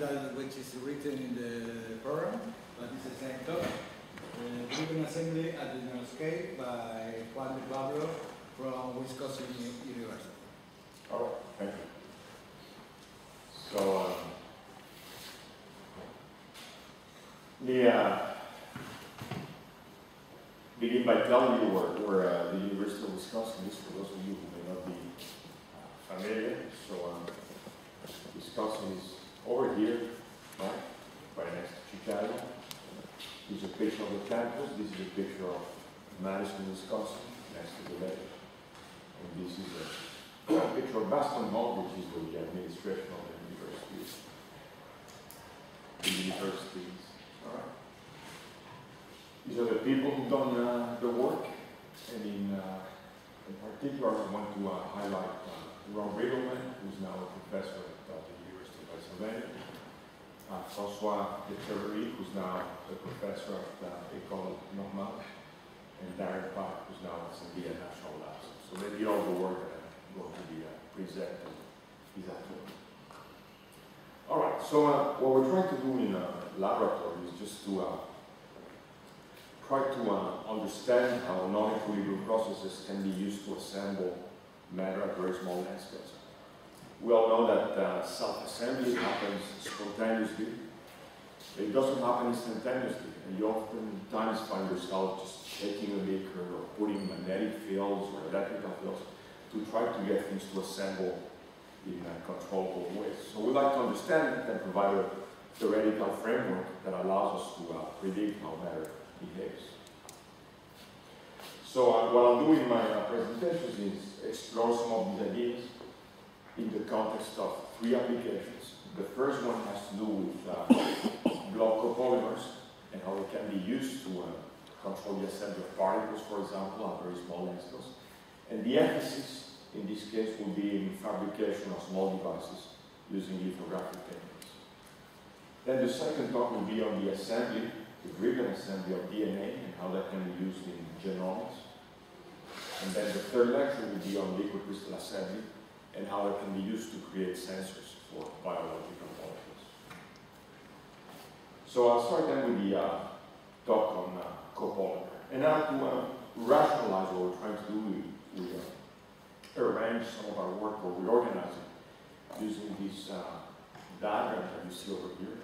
that which is written in the program, but it's the same talk. Driven assembly at the Nanoscale by Juan de Pablo from Wisconsin University. All right, thank you. So, begin by telling you where the University of Wisconsin is, for those of you who may not be familiar. So, Wisconsin is over here, right next to Chicago. This is a picture of the campus. This is a picture of Madison, Wisconsin, next to the lake. And this is a picture of Baston Hall, which is the administration of the university. The universities. All right. These are the people who've done the work, and in particular, I want to highlight Ron Riddleman, who's now a professor at the University of Pennsylvania. François de Terry, who's now a professor at École Normale, and Darren Park, who's now at Sandia National Labs. So they did all the work that I'm going to be presenting this afternoon. All right, so what we're trying to do in a laboratory is just to try to understand how non-equilibrium processes can be used to assemble matter at very small length scales. We all know that self-assembly happens spontaneously. It doesn't happen instantaneously, and you oftentimes find yourself just shaking a beaker or putting magnetic fields or electrical fields to try to get things to assemble in controllable ways. So we like to understand it and provide a theoretical framework that allows us to predict how matter behaves. So what I'll do in my presentations is explore some of these ideas in the context of three applications. The first one has to do with block copolymers and how they can be used to control the assembly of particles, for example, at very small length scales. And the emphasis in this case will be in fabrication of small devices using lithographic techniques. Then the second talk will be on the assembly, the ribbon assembly of DNA and how that can be used in genomics. And then the third lecture will be on liquid crystal assembly and how it can be used to create sensors for biological molecules. So I'll start then with the talk on copolymer. And now to rationalize what we're trying to do, we arrange some of our work, or we organize it using this diagram that you see over here.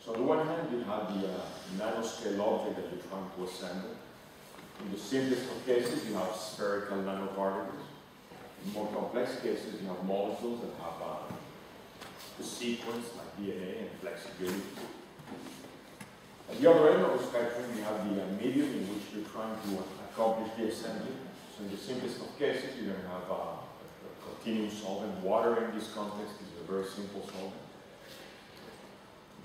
So on the one hand, you have the nanoscale object that you're trying to assemble. In the simplest of cases, you have spherical nanoparticles. In more complex cases, you have molecules that have a sequence like DNA and flexibility. At the other end of the spectrum, you have the medium in which you're trying to accomplish the assembly. So in the simplest of cases, you're going to have a continuum solvent. Water in this context is a very simple solvent.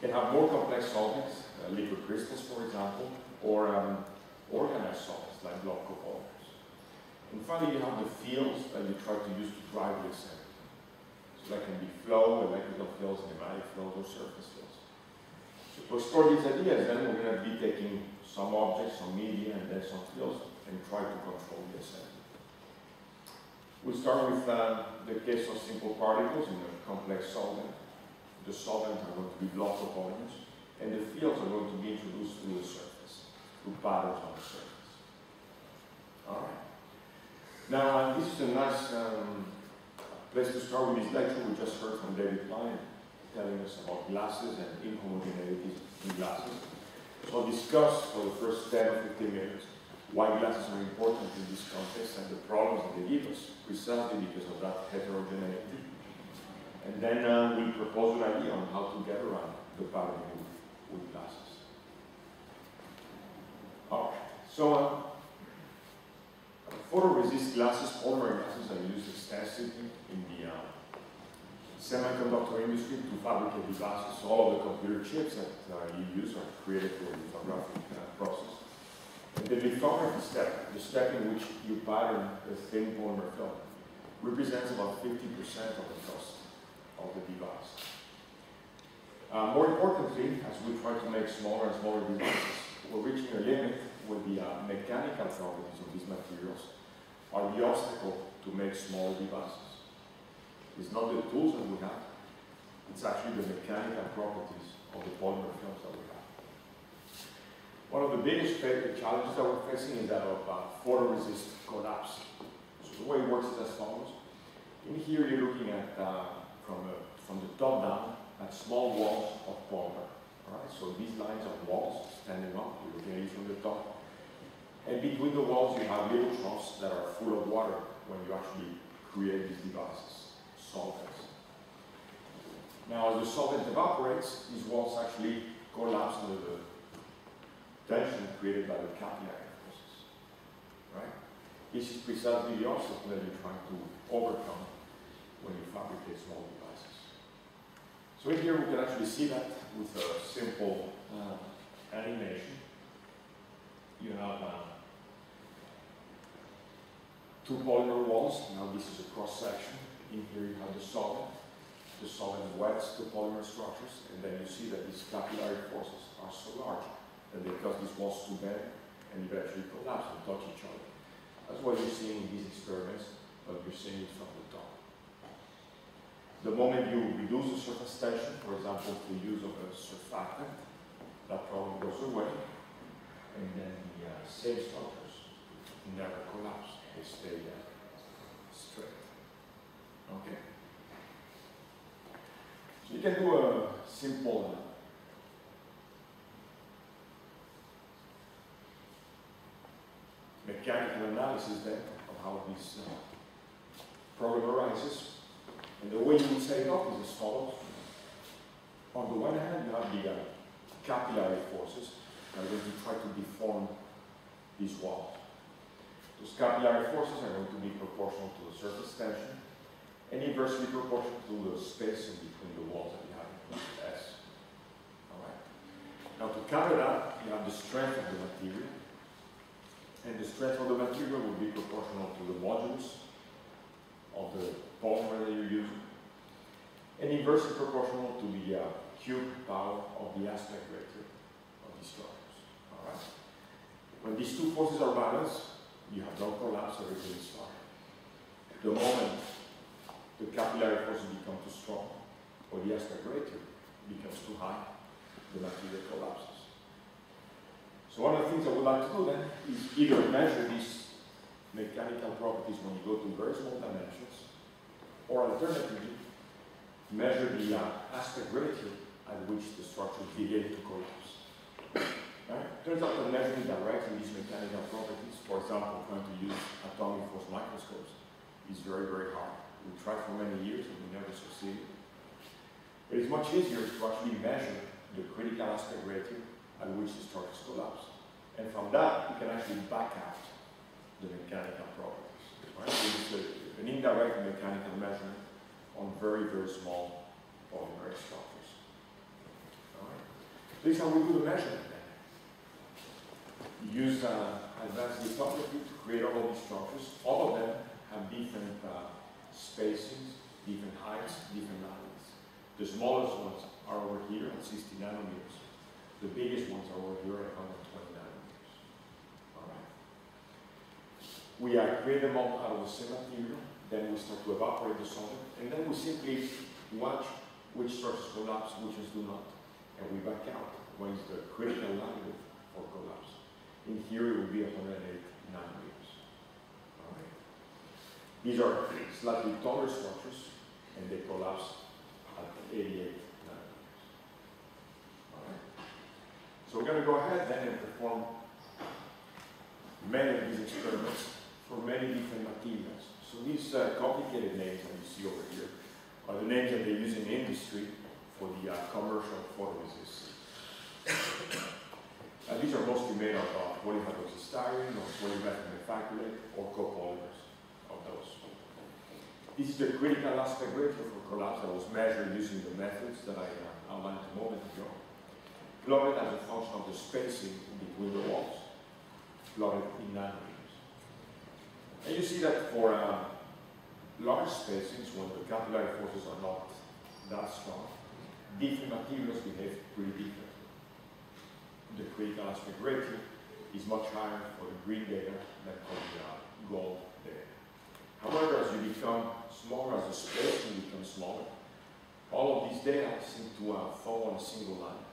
You can have more complex solvents, liquid crystals, for example, or organized solvents like block copolymers. And finally, you have the fields that you try to use to drive the assembly. So that can be flow, electrical fields, pneumatic fields, or surface fields. So to explore these ideas, then we're going to be taking some objects, some media, and then some fields, and try to control the assembly. We'll start with the case of simple particles in a complex solvent. The solvents are going to be block copolymers, and the fields are going to be introduced through the surface, through patterns on the surface. All right. Now, this is a nice place to start with this lecture. We just heard from David Klein telling us about glasses and inhomogeneities in glasses. So I'll discuss for the first 10 or 15 minutes why glasses are important in this context and the problems that they give us, precisely because of that heterogeneity. And then we'll propose an idea on how to get around the pattern with glasses. All right. So, photoresist glasses, polymer glasses, are used extensively in the semiconductor industry to fabricate devices. So all of the computer chips that you use are created through a lithographic process. And the lithography step, the step in which you pattern a thin polymer film, represents about 50% of the cost of the device. More importantly, as we try to make smaller and smaller devices, we're reaching a limit where the mechanical properties of these materials are the obstacle to make smaller devices. It's not the tools that we have, It's actually the mechanical properties of the polymer films that we have. One of the biggest challenges that we're facing is that of photoresist collapse. So the way it works is as follows. In here you're looking at, from the top down, at small walls of polymer. All right? So these lines of walls standing up, you're looking at it from the top. And between the walls you have little troughs that are full of water when you actually create these devices, solvents. Now as the solvent evaporates, these walls actually collapse under the tension created by the capillary forces. Right? This is precisely the obstacle that you're trying to overcome when you fabricate small devices. So in here we can actually see that with a simple animation. You have two polymer walls. Now this is a cross section. In here you have the solvent. The solvent wets the polymer structures, and then you see that these capillary forces are so large that they cause these walls to bend and eventually collapse and touch each other. That's what you're seeing in these experiments, but you're seeing it from the top. The moment you reduce the surface tension, for example, through use of a surfactant, that problem goes away, and then the same structures never collapse. They stay straight. Okay. So you can do a simple mechanical analysis then of how this problem arises. And the way you would set it up is as follows. On the one hand, you have the capillary forces that are going to try to deform these walls. Those capillary forces are going to be proportional to the surface tension and inversely proportional to the spacing between the walls that you have included S. Alright. Now to counter that, you have the strength of the material. And the strength of the material will be proportional to the modulus of the polymer that you're using. And inversely proportional to the cube power of the aspect ratio of these structures. Alright. When these two forces are balanced, you have no collapse, everything is fine. The moment the capillary forces become too strong, or the aspect ratio becomes too high, the material collapses. So one of the things I would like to do then is either measure these mechanical properties when you go to very small dimensions, or alternatively, measure the aspect ratio at which the structures begin to collapse. Right? Turns out that measuring directly these mechanical properties, for example, trying to use atomic force microscopes, is very, very hard. We tried for many years and we never succeeded. But it's much easier to actually measure the critical aspect ratio at which the structures collapse. And from that, you can actually back out the mechanical properties. Right? So it's an indirect mechanical measurement on very, very small polymeric structures. All right. This is how we do the measurement then. You use advanced lithography to create all of these structures. All of them have different spacings, different heights, different lengths. The smallest ones are over here at 60 nanometers. The biggest ones are over here at 120 nanometers. All right. We create them all out of the same material. Then we start to evaporate the solvent, and then we simply watch which structures collapse, which ones do not, and we back out what is the critical value for collapse. In here, it will be 108 nanometers. All right. These are slightly taller structures, and they collapse at 88 nanometers. All right. So we're going to go ahead then and perform many of these experiments for many different materials. So these complicated names that you see over here are the names that they use in the industry for the commercial photoresists. And these are mostly made of polyhydroxystyrene or polymethylmethacrylate or copolymers of those. This is the critical aspect ratio for collapse that was measured using the methods that I outlined a moment ago. Plotted as a function of the spacing between the walls, plotted in nanometers. And you see that for large spacings, when the capillary forces are not that strong, different materials behave pretty differently. The critical aspect ratio is much higher for the green data than for the gold data. However, as you become smaller, as the spacing becomes smaller, all of these data seem to fall on a single line.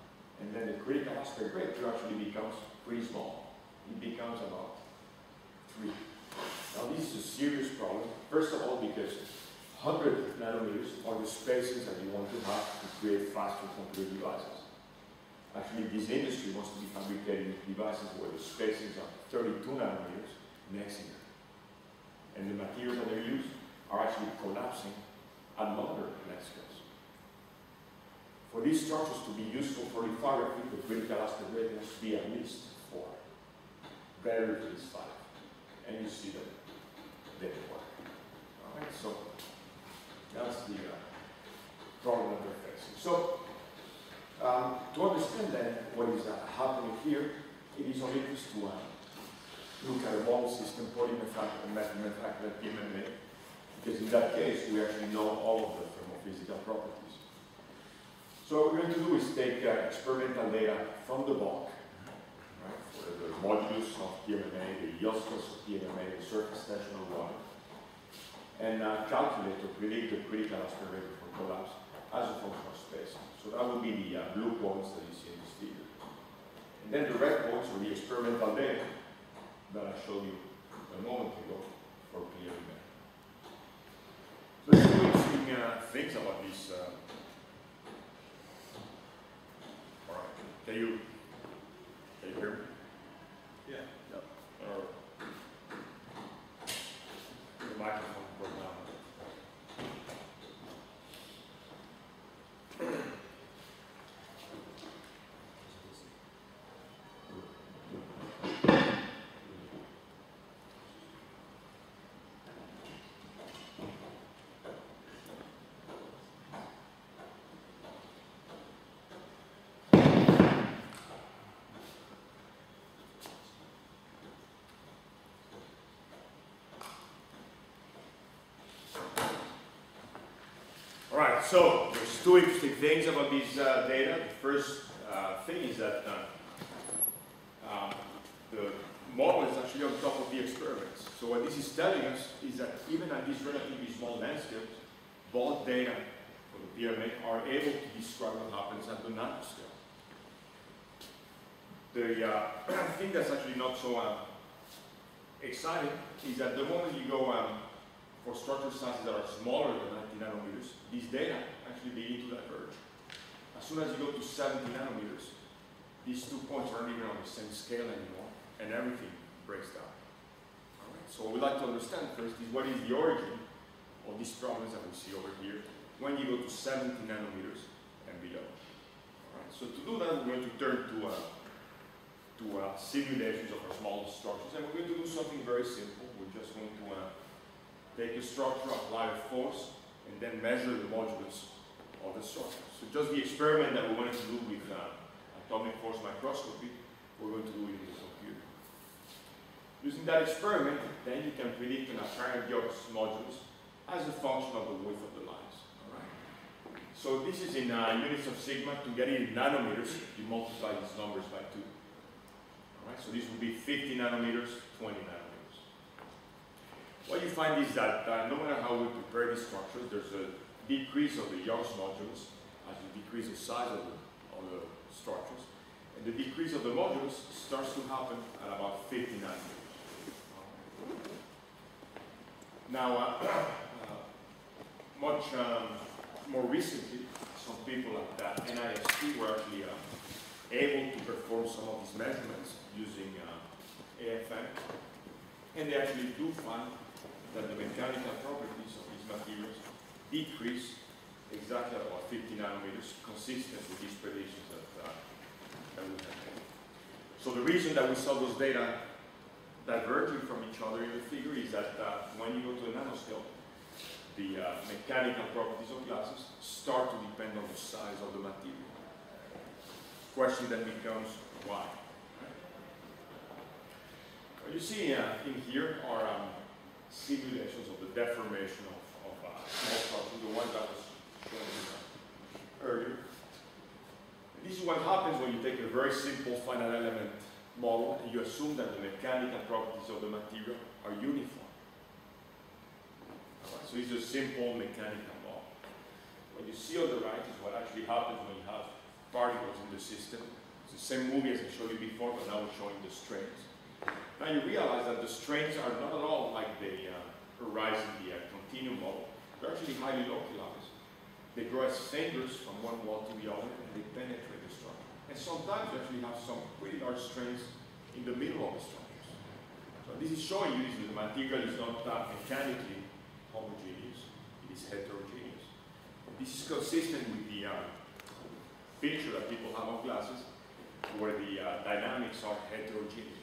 And then the critical aspect ratio actually becomes pretty small. It becomes about 3. Now this is a serious problem. First of all, because 100 nanometers are the spaces that you want to have to create faster computer devices. Actually, this industry wants to be fabricating devices where the spacings are 32 nanometers next year. And the materials that they use are actually collapsing at longer length scales. For these structures to be useful for lithography, the critical aspect ratio has to be at least 4. Better at least 5. And you see that they work. All right, so that's the problem that they're facing. So, to understand then what is happening here, it is of interest to look at a model system, polymethacrylate PMMA, because in that case, we actually know all of the thermophysical properties. So what we're going to do is take experimental data from the bulk, right, for the modulus of PMMA, the yield stress of PMMA, the surface tension of water, and calculate or predict the critical aspect ratio for collapse as a function of space. So that will be the blue points that you see in this figure. And then the red points are the experimental data that I showed you a moment ago for PMMA. So there's two interesting things about this. All right, can you hear me? Yeah. Yep. The microphone broke down. Right, so there's two interesting things about these data. The first thing is that the model is actually on top of the experiments. So what this is telling us is that even at these relatively small landscapes, both data for the PMMA are able to describe what happens at the nanoscale. The thing that's actually not so exciting is that the moment you go for structure sizes that are smaller than 90 nanometers, these data actually begin to diverge. As soon as you go to 70 nanometers, these 2 points aren't even on the same scale anymore, and everything breaks down. All right, so what we'd like to understand first is what is the origin of these problems that we see over here when you go to 70 nanometers and below. All right, so to do that, we're going to turn to simulations of our small structures, and we're going to do something very simple. We're just going to take a structure, apply a force, and then measure the modulus of the structure. So just the experiment that we wanted to do with atomic force microscopy, we're going to do it in the computer. Using that experiment, then you can predict an apparent Young's modulus as a function of the width of the lines. All right? So this is in units of sigma. To get it in nanometers, you multiply these numbers by 2. All right? So this would be 50 nanometers, 20 nanometers. What you find is that no matter how we prepare these structures, there's a decrease of the Young's modulus as you decrease the size of the structures. And the decrease of the modulus starts to happen at about 50 nanometers. Now, much more recently, some people at NIST were actually able to perform some of these measurements using AFM. And they actually do find that the mechanical properties of these materials decrease exactly at about 50 nanometers, consistent with these predictions that we have made. So the reason that we saw those data diverging from each other in the figure is that when you go to the nanoscale, the mechanical properties of glasses start to depend on the size of the material. The question then becomes, why? What you see in here are simulations of the deformation of small structures, the one that was shown earlier. And this is what happens when you take a very simple finite element model and you assume that the mechanical properties of the material are uniform. Right, so this is a simple mechanical model. What you see on the right is what actually happens when you have particles in the system. It's the same movie as I showed you before, but now we're showing the strains. Now you realize that the strains are not at all like they arise in the continuum model. They're actually highly localized. They grow as fingers from one wall to the other, and they penetrate the structure. And sometimes you actually have some pretty large strains in the middle of the structures. So this is showing you that the material is not mechanically homogeneous, it is heterogeneous. And this is consistent with the picture that people have on glasses, where the dynamics are heterogeneous.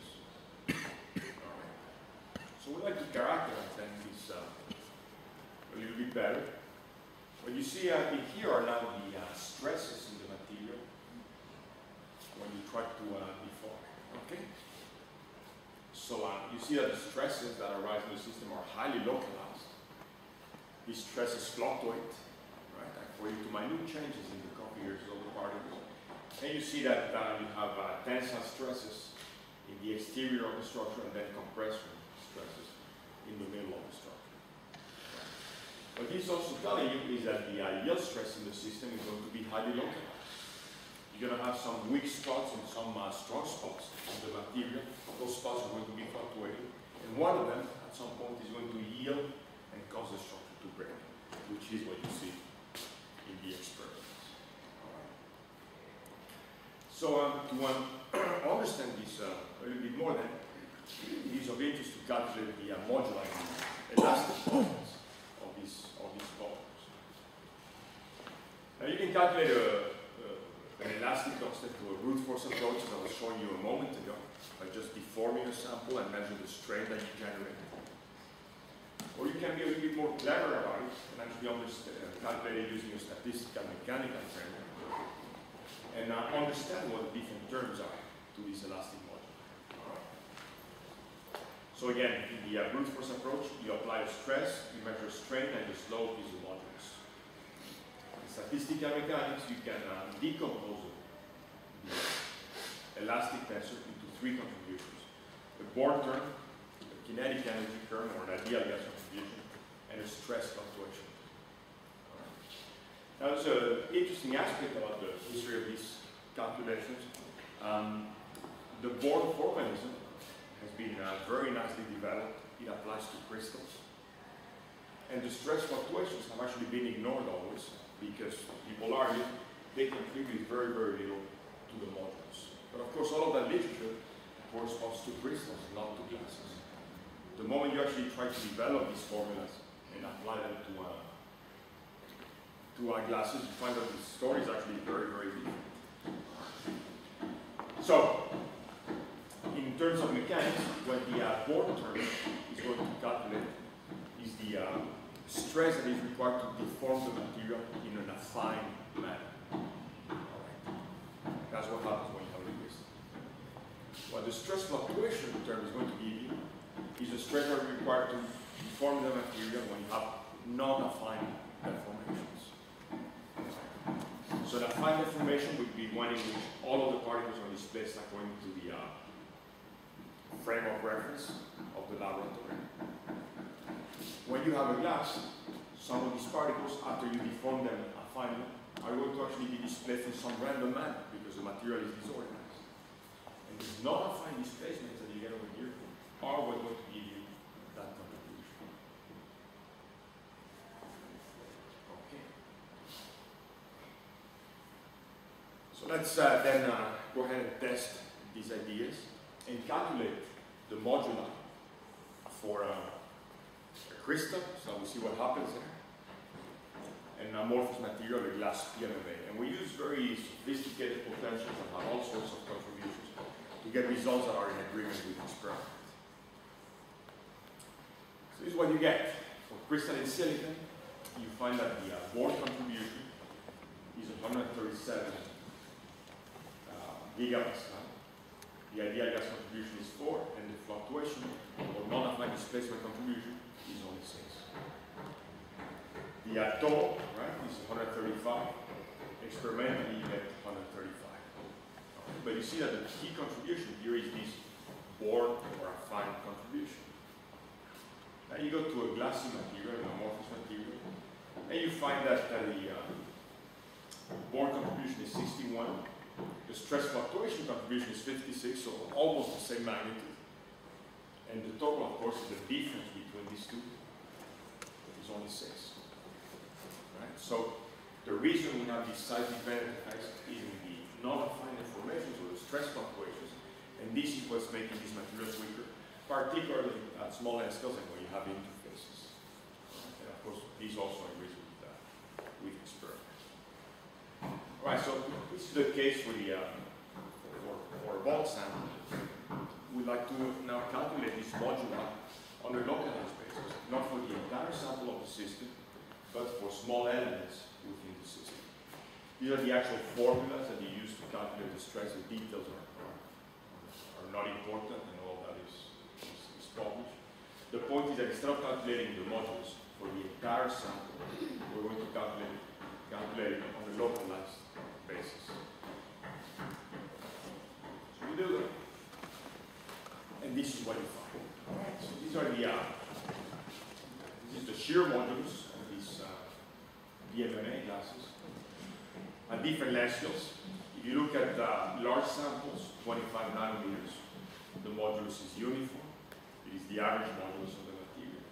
So we like to characterize this a little bit better. What you see in here are now the stresses in the material when you try to deform. Okay? So you see that the stresses that arise in the system are highly localized. These stresses fluctuate, right, according to minute changes in the configuration of the particles. And you see that you have tensile stresses in the exterior of the structure and then compression stresses in the middle of the structure. What this is also telling you is that the yield stress in the system is going to be highly localized. You're going to have some weak spots and some strong spots in the material. Those spots are going to be fluctuating. And one of them, at some point, is going to yield and cause the structure to break, which is what you see in the experiments. So to understand this a little bit more, then, it is of interest to calculate the modular elastic properties of these polymers. Now you can calculate an elastic constant to a brute force approach that I was showing you a moment ago by just deforming a sample and measure the strain that you generate. Or you can be a little bit more clever about it and actually calculate it using a statistical mechanical framework and understand what the different terms are to this elastic module. So again, in the brute force approach, you apply a stress, you measure strain, and the slope is the modulus. In statistical mechanics, you can decompose the elastic tensor into three contributions: the Born term, the kinetic energy term, or an ideal gas contribution, and a stress fluctuation. Now, there's an interesting aspect about the history of these calculations. The Born formalism has been very nicely developed. It applies to crystals. And the stress fluctuations have actually been ignored always because people argue they contribute very, very little to the modulus. But of course, all of that literature corresponds to crystals, not to glasses. The moment you actually try to develop these formulas and apply them to our glasses, you find that the story is actually very, very different. So, in terms of mechanics, what the Born term is going to calculate is the stress that is required to deform the material in an affine manner. That's what happens when you have a crystal. What the stress fluctuation term is going to give you is the stress that is required to deform the material when you have non-affine deformations. So the affine deformation would be one in which all of the particles are displaced according to the frame of reference of the laboratory. When you have a glass, some of these particles, after you deform them affinely, are going to actually be displaced in some random manner because the material is disorganized. And these non-affine displacements that you get over here are what going to give you that contribution. Okay. So let's then go ahead and test these ideas and calculate the moduli for a crystal, so we see what happens there, and amorphous material, a glass PMMA. And we use very sophisticated potentials that have all sorts of contributions to get results that are in agreement with the experiment. So this is what you get. For crystalline silicon, you find that the Born contribution is 137 gigapascal. The ideal gas contribution is 4, and the fluctuation or non-affine displacement contribution is only 6. The total, right, is 135. Experimentally, you get 135. Okay, but you see that the key contribution here is this Born or affine contribution. Now you go to a glassy material, an amorphous material, and you find that the Board contribution is 61. The stress fluctuation contribution is 56, so almost the same magnitude. And the total, of course, is the difference between these two is only 6. Right? So the reason we have these size-dependent effects is in the non-affine information, so the stress fluctuations, and this is what's making these materials weaker, particularly at small n scales and when you have interfaces. And of course, these also agrees with experiment. All right, so this is the case for the for a bulk sample. We'd like to now calculate this moduli on a localized basis, not for the entire sample of the system, but for small elements within the system. These are the actual formulas that you use to calculate the stress. The details are not important, and all that is published. The point is that instead of calculating the modulus for the entire sample, we're going to calculate it on a localized basis. So we do that. And this is what you find. All right, so these are the, this is the shear modulus of these BMMA glasses at different length scales. If you look at large samples, 25 nanometers, the modulus is uniform. It is the average modulus of the material.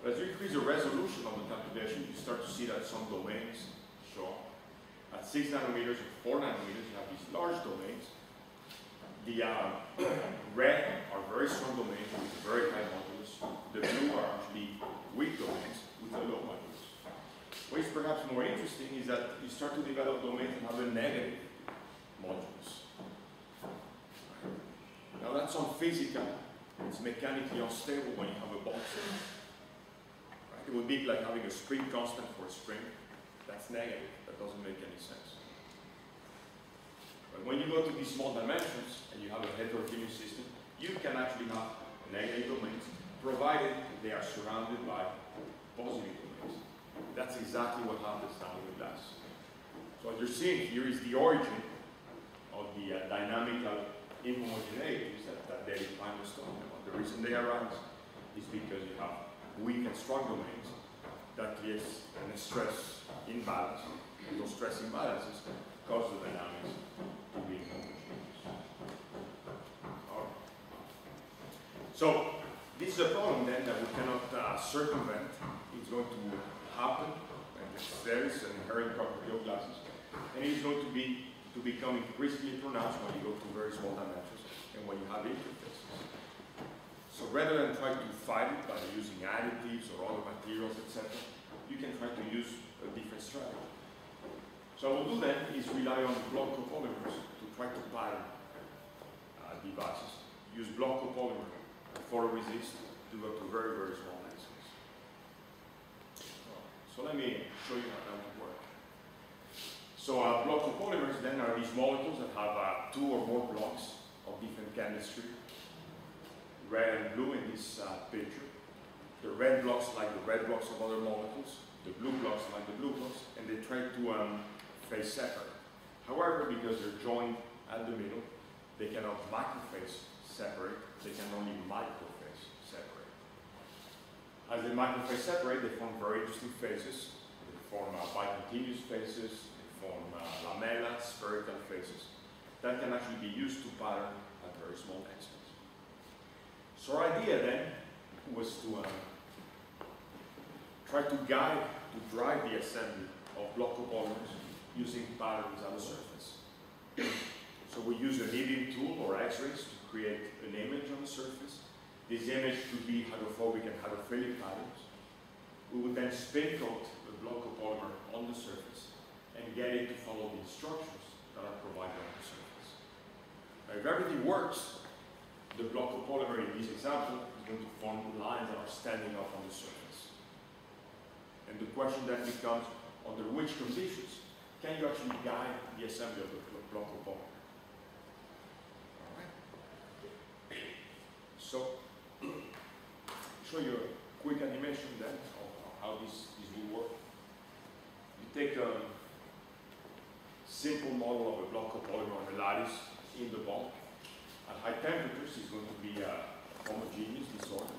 But as you increase the resolution of the calculation, you start to see that some domains show up. At 6 nanometers or 4 nanometers, you have these large domains. The red are very strong domains with a very high modulus. The blue are actually weak domains with a low modulus. What is perhaps more interesting is that you start to develop domains that have a negative modulus. Now that's unphysical. It's mechanically unstable when you have a bulk system. Right? It would be like having a spring constant for a spring. That's negative. That doesn't make any sense. But when you go to these small dimensions and you have a heterogeneous system, you can actually have negative domains, provided they are surrounded by positive domains. That's exactly what happens now with glass. So what you're seeing here is the origin of the dynamical inhomogeneities that David Klein was talking about. The reason they arise is because you have weak and strong domains that creates a stress imbalance, and those stress imbalances cause the dynamics to be inhomogeneous. All right. So this is a problem then that we cannot circumvent. It's going to happen, and there is an inherent property of glasses, and it is going to become increasingly pronounced when you go to very small dimensions and when you have interfaces. So rather than try to fight it by using additives or other materials, etc., you can try to use a different strategy. So what we'll do then is rely on block copolymers to try to pattern devices. Use block copolymer and photoresist to go to very, very small lenses. So let me show you how that would work. So block copolymers then are these molecules that have 2 or more blocks of different chemistry, red and blue in this picture. The red blocks like the red blocks of other molecules, the blue blocks like the blue blocks, and they try to phase separate. However, because they're joined at the middle, they cannot macrophase separate, they can only microphase separate. As they macrophase separate, they form very interesting phases. They form bicontinuous phases, they form lamella, spherical phases that can actually be used to pattern at very small distances. So our idea then was to try to drive the assembly of block copolymers using patterns on the surface. So we use an e-beam tool or X-rays to create an image on the surface. This image could be hydrophobic and hydrophilic patterns. We would then spin coat the block copolymer on the surface and get it to follow the instructions that are provided on the surface. Now, if everything works, the block copolymer in this example is going to form lines that are standing up on the surface. And the question then becomes, under which conditions can you actually guide the assembly of the block copolymer? All right. So, show you a quick animation then of how this will work. You take a simple model of a block copolymer on a lattice in the bulk. At high temperatures, it's going to be homogeneous disorder.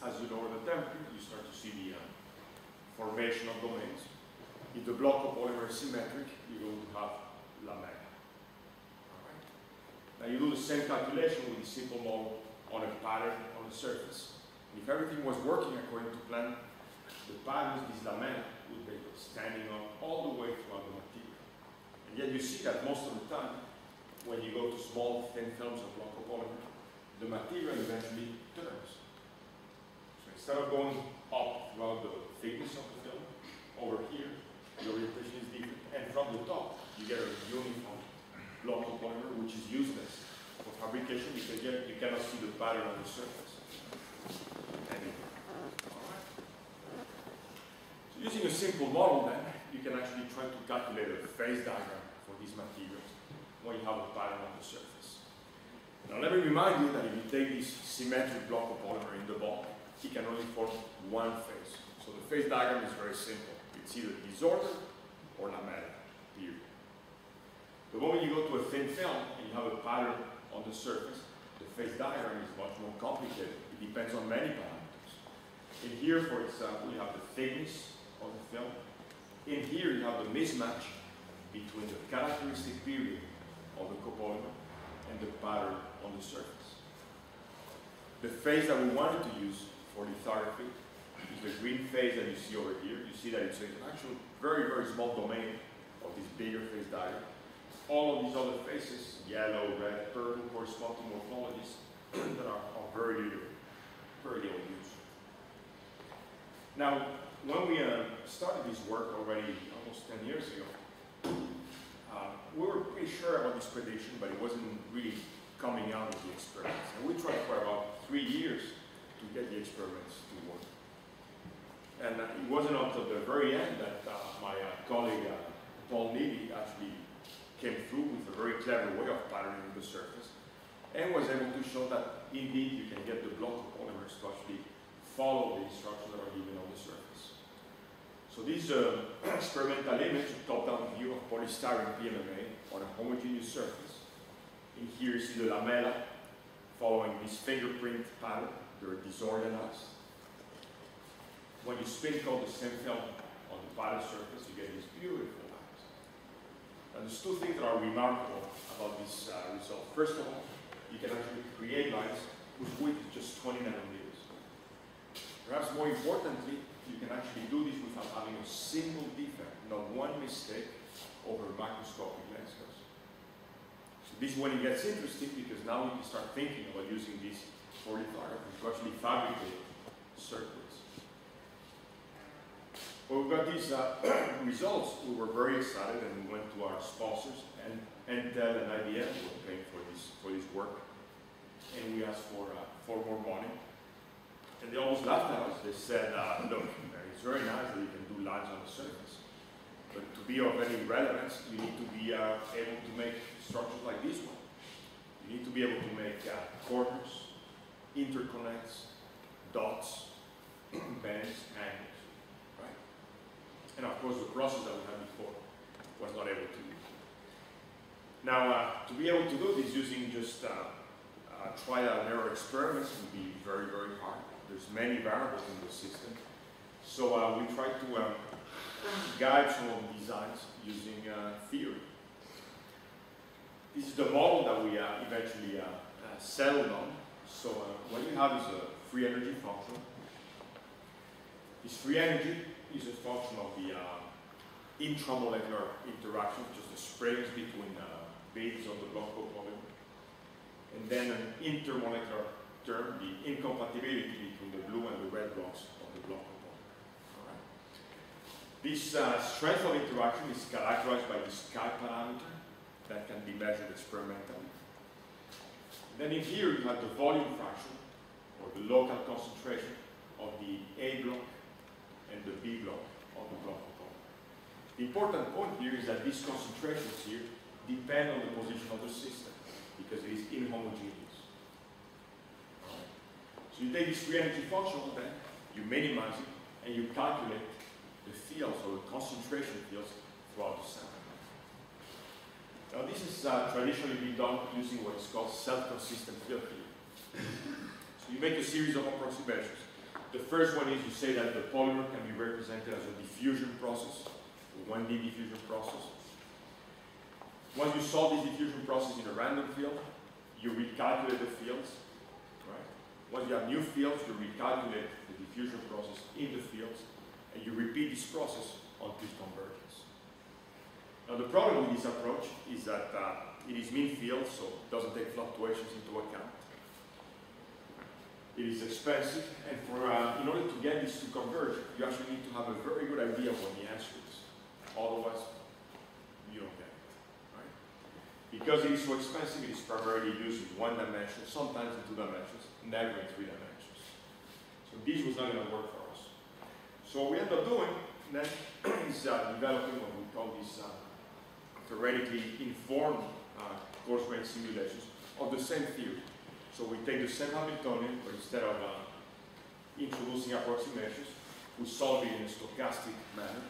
As you lower the temperature, you start to see the formation of domains. if the block copolymer is symmetric, you're going to have lamella. Alright? Now you do the same calculation with a simple model on a pattern on the surface. And if everything was working according to plan, the patterns, these lamella, would be standing up all the way throughout the material. And yet you see that most of the time, when you go to small, thin films of block copolymer, the material eventually turns. So instead of going up throughout the thickness of the film, over here, the orientation is different. And from the top, you get a uniform block copolymer, which is useless for fabrication because you cannot see the pattern on the surface. Alright. So using a simple model then, you can actually try to calculate a phase diagram for these materials when you have a pattern on the surface. Now let me remind you that if you take this symmetric block copolymer in the bulk, it can only form one phase. So the phase diagram is very simple. It's either disordered or lamella, period. The moment you go to a thin film and you have a pattern on the surface, the phase diagram is much more complicated. It depends on many parameters. In here, for example, you have the thickness of the film. In here, you have the mismatch between the characteristic period of the copolymer and the pattern on the surface. The phase that we wanted to use for lithography is the green phase that you see over here. You see that it's an actual very, very small domain of this bigger phase diagram. All of these other phases, yellow, red, purple, correspond to morphologies that are very little used. Now, when we started this work already almost 10 years ago, we were pretty sure about this prediction, but it wasn't really coming out of the experiments. And we tried for about 3 years to get the experiments to work. And it wasn't until the very end that my colleague Paul Neely actually came through with a very clever way of patterning the surface and was able to show that indeed you can get the block copolymers to actually follow the instructions that are given on the surface. So this experimental image, a top-down view of polystyrene PMMA on a homogeneous surface. In here you see the lamella following this fingerprint pattern. They're disorganized. When you spin coat the same film on the pattern surface, you get these beautiful lines. And there's two things that are remarkable about this result. First of all, you can actually create lines whose width is just 20 nanometers. Perhaps more importantly, you can actually do this without having a single defect, not one mistake over microscopic lenses. So this is when it gets interesting because now you can start thinking about using this for lithography to actually fabricate circuits. When we got these results, we were very excited and we went to our sponsors, and Intel and IBM were paying for this work. And we asked for more money. And they almost laughed at us. They said, look, it's very nice that you can do lines on the surface. But to be of any relevance, you need to be able to make structures like this one. You need to be able to make corners, interconnects, dots, bends, angles, right? And of course, the process that we had before was not able to do. Now, to be able to do this using just trial and error experiments would be very, very hard. There's many variables in the system. So we tried to guide some of the designs using theory. This is the model that we eventually settled on. So what you have is a free energy function. This free energy is a function of the intramolecular interaction, just the springs between beads of the block copolymer. And then an intermolecular term, the incompatibility between the blue and the red blocks of the block copolymer. All right. This strength of interaction is characterized by this chi parameter that can be measured experimentally. And then in here you have the volume fraction, or the local concentration of the A block and the B block of the block copolymer. The important point here is that these concentrations here depend on the position of the system, because it is inhomogeneous. Right. So you take this free energy function, then you minimize it, and you calculate the fields or the concentration fields throughout the sample. Now this is traditionally been done using what is called self-consistent field theory. So you make a series of approximations. The first one is you say that the polymer can be represented as a diffusion process. 1D diffusion process. Once you solve this diffusion process in a random field, you recalculate the fields, right? Once you have new fields, you recalculate the diffusion process in the fields, and you repeat this process until it converges. Now the problem with this approach is that it is mean field, so it doesn't take fluctuations into account. It is expensive, and in order to get this to converge, you actually need to have a very good idea of what the answer is. Otherwise, you don't get it, right? Because it is so expensive, it is primarily used in 1 dimension, sometimes in 2 dimensions, never in 3 dimensions. So this was not going to work for us. So what we end up doing then is developing what we call these theoretically informed coarse-grained simulations of the same theory. So we take the same Hamiltonian, but instead of introducing approximations, we solve it in a stochastic manner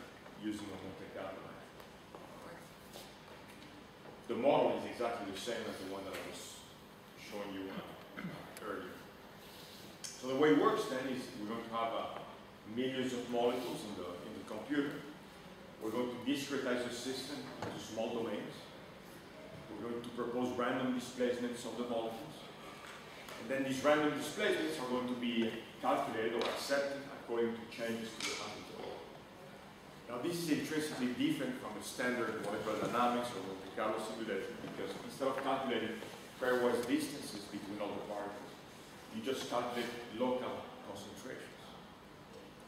using a Monte Carlo manner. The model is exactly the same as the one that I was showing you earlier. So the way it works then is we're going to have millions of molecules in the computer. We're going to discretize the system into small domains. We're going to propose random displacements of the molecules. And then these random displacements are going to be calculated or accepted according to changes to the Hamiltonian. Now this is intrinsically different from a standard molecular dynamics or Monte Carlo simulation, because instead of calculating pairwise distances between all the particles, you just calculate local concentrations.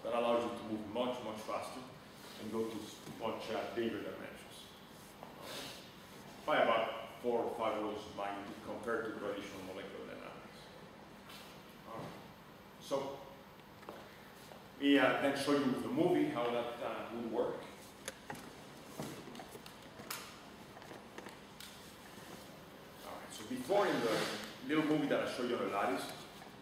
That allows you to move much, much faster and go to much bigger dimensions. By about 4 or 5 orders of magnitude compared to traditional molecular dynamics. So, we then show you with the movie how that would work. Alright, so before in the little movie that I showed you on the lattice,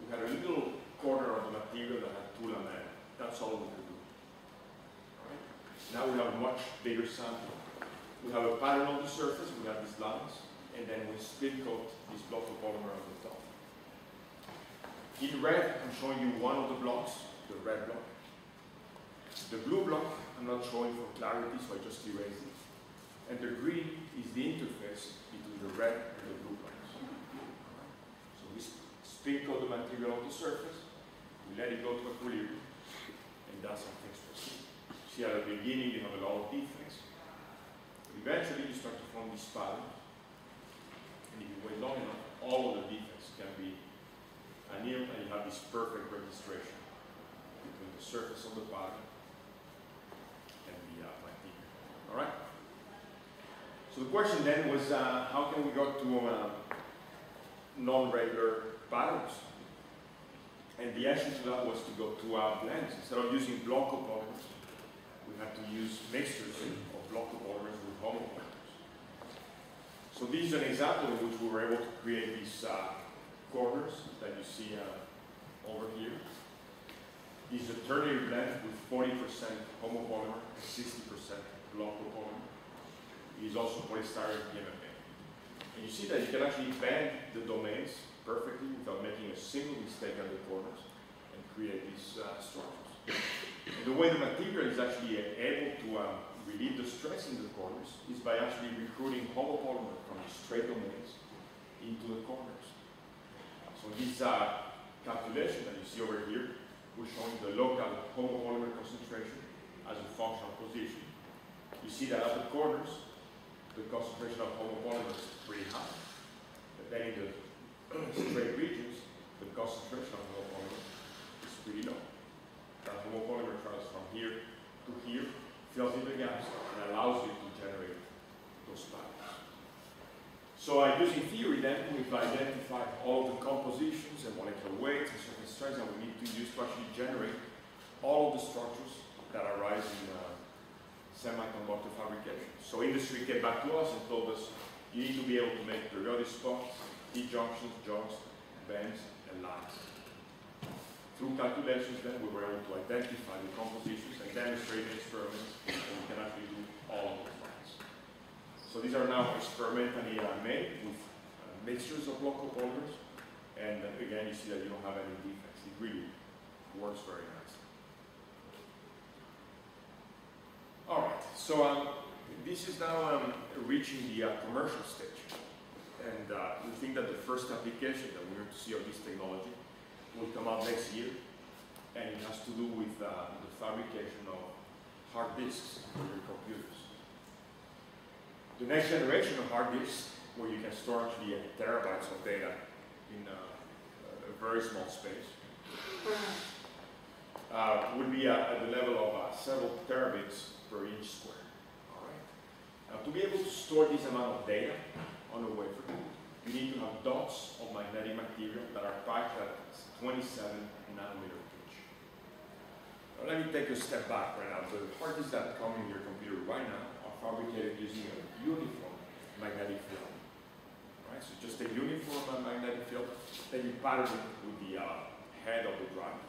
we had a little corner of the material that had 2 lamellae. That's all we could do. Alright? Now we have a much bigger sample. We have a pattern on the surface, we have these lines, and then we spin coat this block of polymer on the top. In red, I'm showing you one of the blocks, the red block. The blue block, I'm not showing for clarity, so I just erase it. And the green is the interface between the red and the blue blocks. So we spin coat the material on the surface, we let it go to equilibrium, and that's how things proceed. See, at the beginning, you have a lot of defects. But eventually, you start to form this pattern. And if you wait long enough, all of the defects can be annealed, and you have this perfect registration between the surface of the pattern and the material. All right? So the question then was, how can we go to non-regular patterns? And the answer to that was to go to blends. Instead of using block copolymers, we had to use mixtures of block copolymers with homopolymers. So this is an example in which we were able to create these corners that you see over here. This is a ternary blend with 40% homopolymer and 60% block copolymer. It is also polystyrene PMMA. And you see that you can actually bend the domains perfectly without making a single mistake at the corners and create these structures. And the way the material is actually able to relieve the stress in the corners is by actually recruiting homopolymer from the straight domains into the corners. So this calculation that you see over here, we're showing the local homopolymer concentration as a function of position. You see that at the corners, the concentration of homopolymer is pretty high. But then in the straight regions, the concentration of homopolymer is pretty low. That homopolymer travels from here to here, fills in the gaps, and allows you to generate those patterns. So using theory then, we've identified all of the compositions and molecular weights and surface strengths that we need to use to actually generate all of the structures that arise in semiconductor fabrication. So industry came back to us and told us, you need to be able to make periodic spots, T-junctions, joints, bends, and lines. Through calculations then, we were able to identify the compositions and demonstrate in experiments, and we can actually do all of those lines. So these are now experimentally made with mixtures of block copolymers, and again, you see that you don't have any defects. It really works very nicely. All right. So this is now reaching the commercial stage. And we think that the first application that we're going to see of this technology will come out next year. And it has to do with the fabrication of hard disks for your computers. The next generation of hard disks, where you can store actually terabytes of data in a very small space, would be at the level of several terabits per inch square. All right. Now, to be able to store this amount of data on a wafer, you need to have dots of magnetic material that are packed at 27 nanometer pitch. Now, let me take a step back right now. The hard disks that come in your computer right now are fabricated using a uniform magnetic field. Right? So just a uniform magnetic field, then you pattern it with the head of the drive.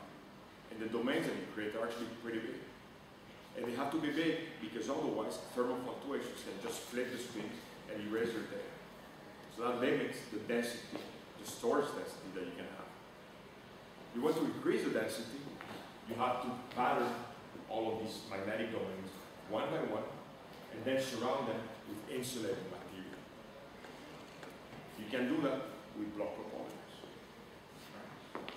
And the domains that you create are actually pretty big. And they have to be big because otherwise thermal fluctuations can just flip the screen and erase your data. So that limits the density, the storage density that you can have. If you want to increase the density, you have to pattern all of these magnetic domains one by one and then surround them with insulating material. You can do that with block polymers. Right?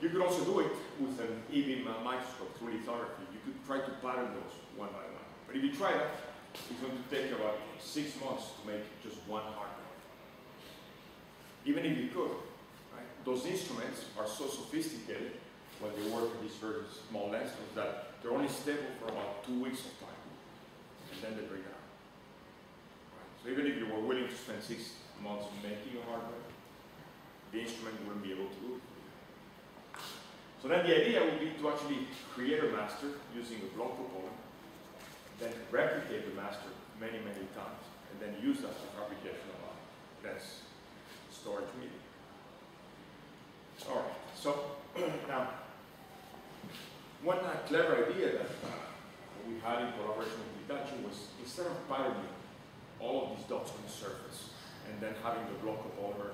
You could also do it with an E-beam microscope through lithography. You could try to pattern those one by one. But if you try that, it's going to take about 6 months to make just one hard drive. Even if you could, right? Those instruments are so sophisticated when they work with these very small lenses that they're only stable for about 2 weeks of time, and then they break down. Right? So even if you were willing to spend 6 months making a hard drive, the instrument wouldn't be able to do it for you. So then the idea would be to actually create a master using a block polymer, then replicate the master many, many times, and then use that for fabrication of dense storage media. All right, so now, one clever idea that we had in collaboration with Hitachi was, instead of patterning all of these dots on the surface and then having the block of polymer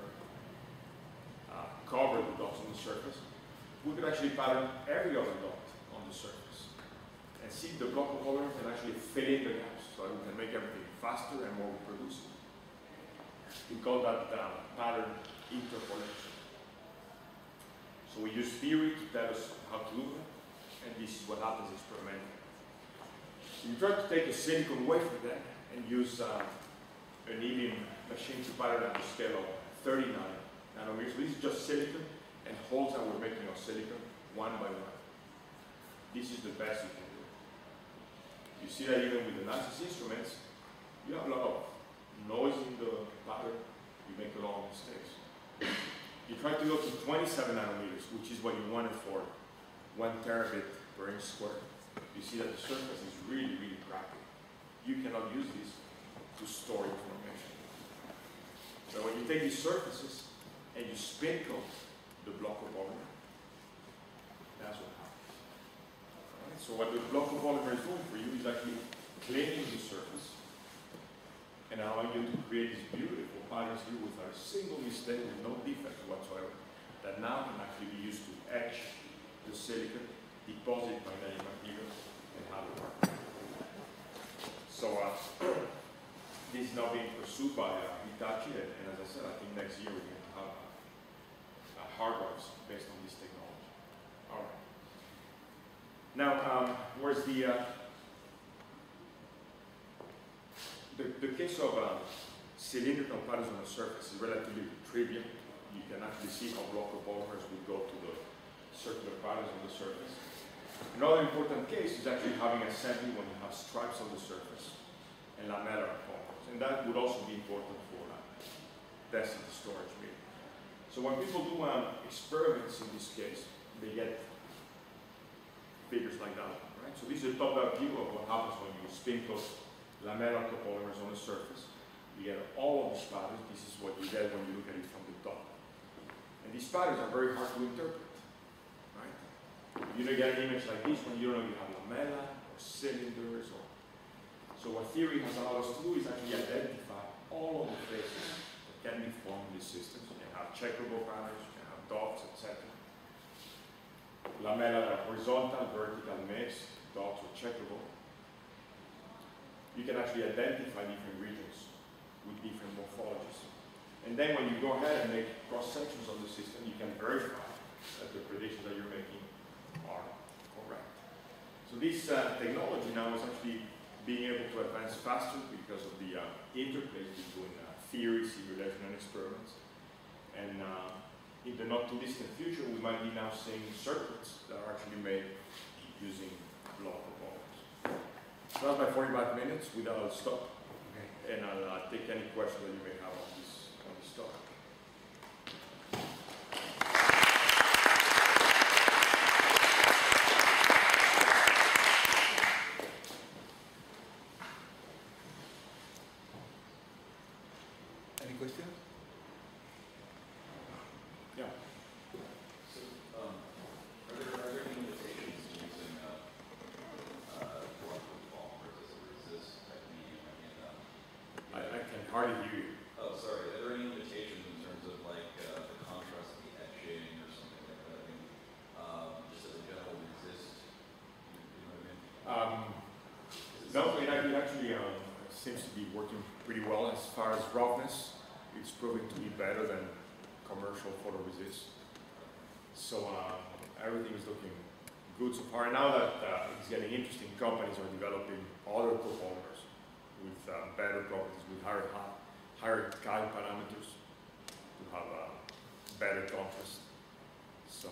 cover the dots on the surface, we could actually pattern every other dot on the surface and see if the block of polymer can actually fill in the gaps so that we can make everything faster and more reproducible. We call that pattern interpolation. So we use theory to tell us how to do that, and this is what happens experimentally. You try to take a silicon wafer then and use an E-beam machine to pattern at the scale of 39 nanometers. So this is just silicon and holes that we're making of silicon one by one. This is the best you can do. You see that even with the nicest instruments, you have a lot of noise in the pattern, you make a lot of mistakes. You try to go to 27 nanometers, which is what you wanted for 1 terabit per inch square. You see that the surface is really, really crappy. You cannot use this to store information. So when you take these surfaces and you spin coat the block of polymer, that's what happens. Right? So what the block of polymer is doing for you is actually cleaning the surface and allowing you to create these beautiful patterns here with a single mistake with no defect whatsoever that now can actually be used to etch the silicon, deposit magnetic material, and have it work. So this is now being pursued by Hitachi, and as I said, I think next year we're going to have hard drives based on this technology. All right. Now, where's the case of cylindrical patterns on the surface is relatively trivial. You can actually see how block of polymers would go to the circular patterns on the surface. Another important case is actually having assembly when you have stripes on the surface and lamellar polymers. And that would also be important for testing the storage media. So when people do experiments in this case, they get figures like that, right? So this is a top-down view of what happens when you spin coat lamellar copolymers on the surface. You get all of these patterns. This is what you get when you look at it from the top. And these patterns are very hard to interpret, right? You don't get an image like this when you don't know you have lamella or cylinders. So what theory has allowed us to do is actually identify all of the faces that can be formed in these systems. You can have checkerboard patterns, you can have dots, etc. Lamella that are horizontal, vertical, mixed, dots, or checkerboard. you can actually identify different regions with different morphologies. And then when you go ahead and make cross-sections of the system, you can verify that the predictions that you're making are correct. So this technology now is actually being able to advance faster because of the interplays between theory, simulation, and experiments. And in the not too distant future, we might be now seeing circuits that are actually made using block topologies. So that's my 45 minutes. With that, I'll stop. Okay. And I'll take any questions that you may have on this topic. Any questions? Yeah. So, are there any limitations to using block polymers as a resist technique? I can hardly hear you. Oh, sorry. Are there any limitations in terms of like the contrast of the etching or something like that? I mean, just as a general resist, you know what I mean? No, it actually seems to be working pretty well as far as roughness. It's proving to be better than commercial photoresist. So everything is looking good so far. And now that it's getting interesting, companies are developing other copolymers with better properties, with higher Kyle parameters to have better contrast. So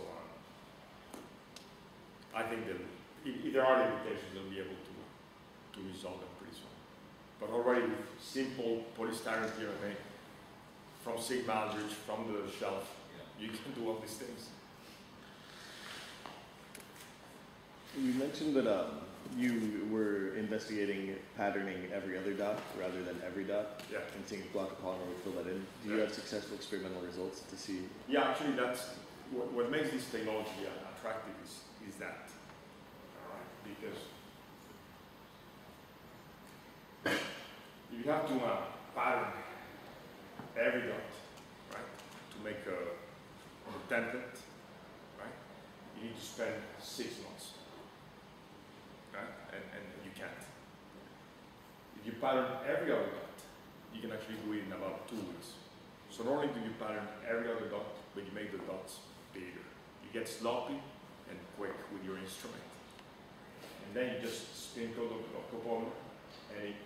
I think that if there are limitations, they'll be able to resolve them pretty soon. But already with simple polystyrene PMMA, from Sigma Aldrich, from the shelf, you can do all these things. You mentioned that you were investigating patterning every other dot rather than every dot, and seeing if block of polymer would fill that in. Do you have successful experimental results to see? Yeah, actually, that's what makes this technology attractive is that. All right, because you have to pattern every dot, right, to make a template, right? You need to spend 6 months, right? And you can't. If you pattern every other dot, you can actually do it in about 2 weeks. So not only do you pattern every other dot, but you make the dots bigger. You get sloppy and quick with your instrument. And then you just sprinkle the copolymer and it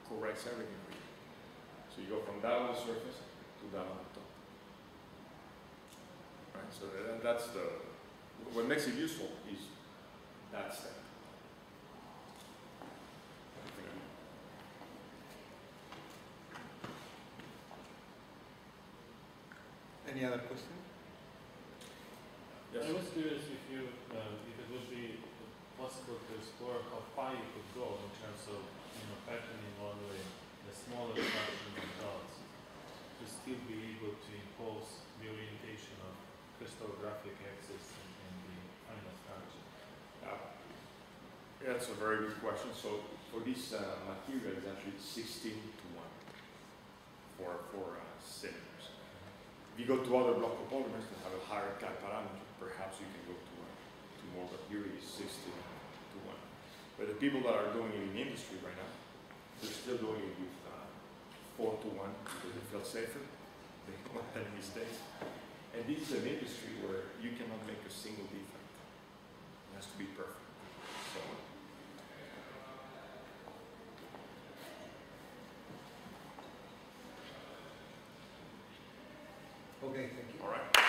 corrects everything for you. So you go from down on the surface to down on the top. Right? So that's what makes it useful is that step. Any other question? Yes. I was curious if it would be possible to explore how far you could go in terms of patterning modeling the smaller fractions of dots to still be able to impose the orientation of crystallographic axis in the final structure. Yeah, that's a very good question. So for this material, it's actually 16 to 1 for cylinders. If you go to other block copolymers that have a higher Chi parameter, perhaps you can go to more, but here it is 16 to 1. But the people that are doing it in industry right now, they're still doing it with 4 to 1 because they feel safer. They don't want any mistakes. And this is an industry where you cannot make a single defect. It has to be perfect. So, Okay, thank you. all right.